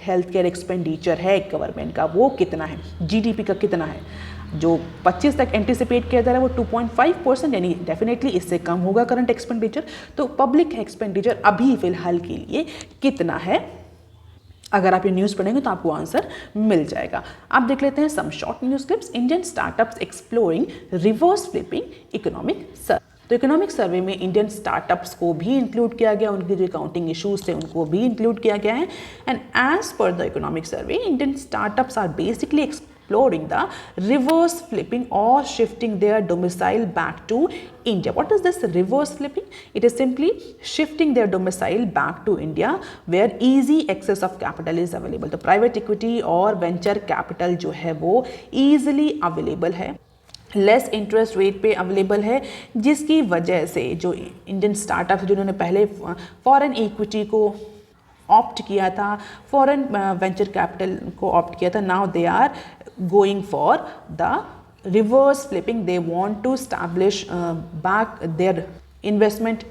[SPEAKER 1] हेल्थ केयर एक्सपेंडिचर है गवर्नमेंट का वो कितना है, GDP का कितना है। जो 25 तक एंटिसिपेट किया जा रहा है वो 2.5%, यानी डेफिनेटली इससे कम होगा करंट एक्सपेंडिचर। तो पब्लिक एक्सपेंडिचर अभी फिलहाल के लिए कितना है, अगर आप ये न्यूज़ पढ़ेंगे तो आपको आंसर मिल जाएगा। आप देख लेते हैं some short news clips, Indian startups exploring reverse flipping economic survey. तो इकोनॉमिक सर्वे में इंडियन स्टार्टअप्स को भी इंक्लूड किया गया, उनके जो अकाउंटिंग इश्यूज थे उनको भी इंक्लूड किया गया है। And as per the economic survey, Indian startups are basically exploring the reverse flipping or shifting their domicile back to India. What is this reverse flipping? It is simply shifting their domicile back to India where easy access of capital is available. तो private equity और venture capital जो है वो easily available है, less interest rate पे available है, जिसकी वजह से जो इंडियन स्टार्टअप जिन्होंने पहले फॉरेन इक्विटी को ऑप्ट किया था, फॉरेन वेंचर कैपिटल को ऑप्ट किया था, now they are going for the reverse flipping. They want to establish back their investment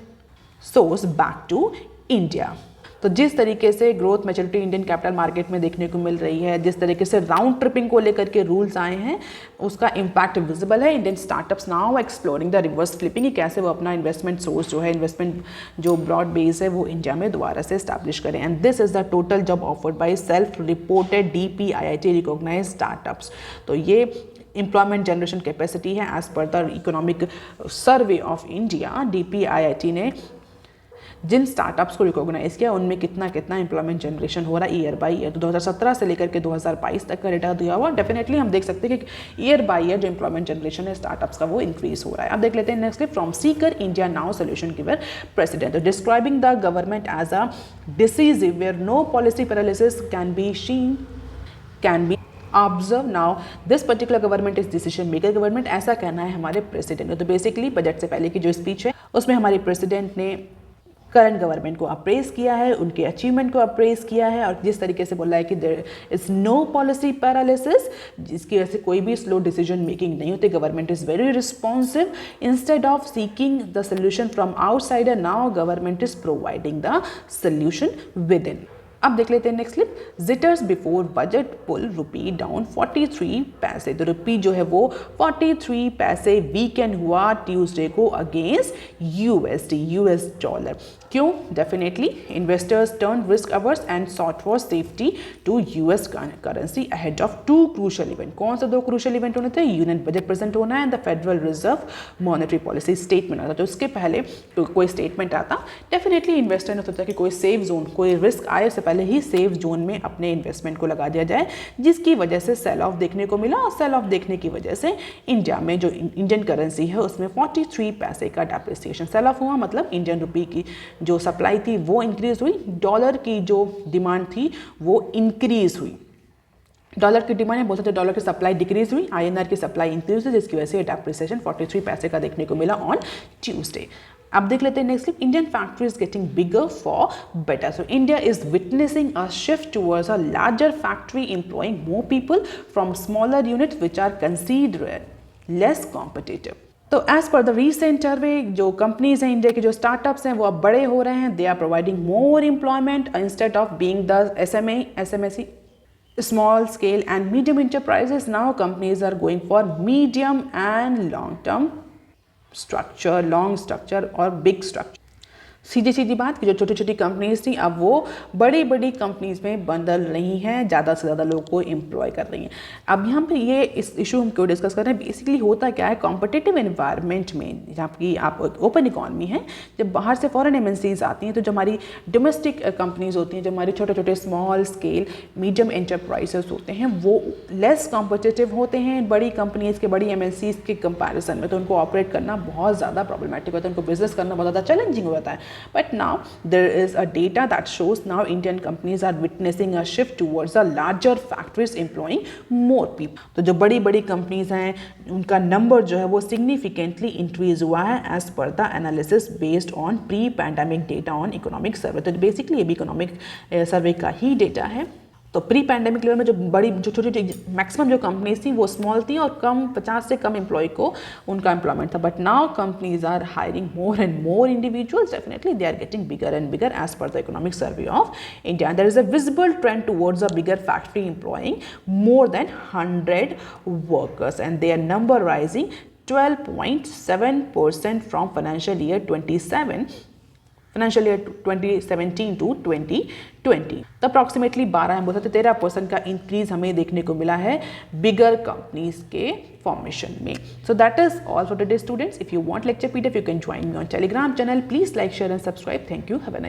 [SPEAKER 1] source back to India. तो जिस तरीके से growth maturity Indian capital market में देखने को मिल रही है, जिस तरीके से राउंड ट्रिपिंग को लेकर के रूल्स आए हैं, उसका इम्पैक्ट विजिबल है। Indian startups now exploring the reverse flipping, कि कैसे वो अपना इन्वेस्टमेंट सोर्स जो है, इन्वेस्टमेंट जो ब्रॉड बेस है, वो इंडिया में दोबारा से स्टैब्लिश करें। And this is the total job offered by self reported DPIIT recognise startups. तो ये एम्प्लॉयमेंट जनरेशन कैपेसिटी है as per the economic survey of India. DPIIT ने जिन स्टार्टअप्स को रिकॉग्नाइज किया उनमें कितना कितना एम्प्लॉयमेंट जनरेशन हो रहा है ईयर बाई ईयर। तो 2017 से लेकर के 2022 तक का डेटा दिया हुआ। डेफिनेटली हम देख सकते हैं कि ईयर बाई ईयर जो एम्प्लॉयमेंट जनरेशन है स्टार्टअप्स का वो इंक्रीज हो रहा है। अब देख लेते हैं next clip from seeker India now solution giver president, describing the government as a decisive where no policy paralysis can be observe now this particular government is decision maker government, ऐसा कहना है हमारे प्रेसिडेंट ने। तो basically budget से पहले की जो स्पीच है उसमें हमारे प्रेसिडेंट ने करंट गवर्नमेंट को अप्रेज किया है, उनके अचीवमेंट को अप्रेज किया है, और जिस तरीके से बोला है कि there is no policy paralysis, जिसकी वजह से कोई भी स्लो डिसीजन मेकिंग नहीं होती। Government is very responsive instead of seeking the solution from outsider, now government is providing the solution within. अब देख लेते हैं next clip, jitters before budget pull rupee down 43 पैसे। तो रुपी जो है वो 43 पैसे वीकेंड हुआ ट्यूसडे को अगेंस्ट यूएस डॉलर। क्यों? Definitely investors turn risk averse and sought for safety to US currency ahead of 2 crucial event. कौन सा 2 क्रूशियल इवेंट होने थे? यूनियन बजट प्रेजेंट होना है and the federal reserve monetary policy statement आता। तो उसके पहले तो कोई स्टेटमेंट आता, डेफिनेटली इन्वेस्टर ने सोचा कि कोई सेफ जोन, कोई रिस्क आए उससे पहले ही सेफ जोन में अपने इन्वेस्टमेंट को लगा दिया जाए, जिसकी वजह से सेल ऑफ देखने को मिला। और सेल ऑफ देखने की वजह से इंडिया में जो इंडियन करेंसी है उसमें 43 पैसे का डेप्रिसिएशन। सेल ऑफ हुआ मतलब इंडियन रुपी की जो सप्लाई थी वो इंक्रीज हुई, डॉलर की जो डिमांड थी वो इंक्रीज हुई। डॉलर की डिमांड है, बोल सकते डॉलर की सप्लाई डिक्रीज हुई, INR की सप्लाई इंक्रीज हुई, जिसकी वजह से डेप्रिसिएशन 43 पैसे का देखने को मिला ऑन ट्यूसडे। अब देख लेते हैं next clip, Indian factories getting bigger for better. So India is witnessing a shift towards a larger factory employing more people from smaller units which are considered less competitive. तो as per the recent survey, जो companies हैं India के, जो startups हैं वो अब बड़े हो रहे हैं। They are providing more employment instead of being the SME small scale and medium enterprises. Now companies are going for medium and long term structure, long structure और big structure। सीधी बात कि जो छोटी छोटी कंपनीज थी अब वो बड़ी बड़ी कंपनीज में बदल रही हैं, ज़्यादा से ज़्यादा लोगों को एम्प्लॉय कर रही हैं। अब यहाँ पे ये इस इशू हम क्यों डिस्कस कर रहे हैं? बेसिकली होता क्या है, कॉम्पिटिटिव एनवायरनमेंट में जहाँ की आप ओपन इकॉनमी है, जब बाहर से फॉरेन MNCs आती हैं तो जो हमारी डोमेस्टिक कंपनीज होती हैं, जो हमारे छोटे छोटे स्मॉल स्केल मीडियम एंटरप्राइजेस होते हैं, वो लेस कॉम्पिटिटिव होते हैं बड़ी कंपनीज के, बड़ी MNCs के कंपैरिजन में। तो उनको ऑपरेट करना बहुत ज़्यादा प्रॉब्लमेटिक होता है, उनको बिजनेस करना बहुत ज़्यादा चैलेंजिंग होता है। But now there is a data that shows now Indian companies are witnessing a shift towards a larger factories employing more people. तो जो बड़ी बड़ी कंपनीज हैं उनका नंबर जो है वो significantly increase हुआ है as per the analysis based on pre-pandemic data on economic survey। तो बेसिकली ये भी इकोनॉमिक सर्वे का ही डेटा है। तो प्री पैंडेमिक लेवल में जो बड़ी जो छोटी मैक्सिमम जो कंपनीज थी वो स्मॉल थी और 50 से कम एम्प्लॉय को उनका एम्प्लॉयमेंट था। But now companies are hiring more and more individuals, definitely they are getting bigger and bigger as per the economic survey of India. There is a visible trend towards a bigger factory employing more than 100 workers and their number rising 12.7% from financial year 2017 to 2020। तो approximately 13% का increase हमें देखने को मिला है bigger companies के formation में। So that is all for today students. If you want lecture PDF, you can join me on Telegram channel. Please like, share and subscribe. Thank you. Have a nice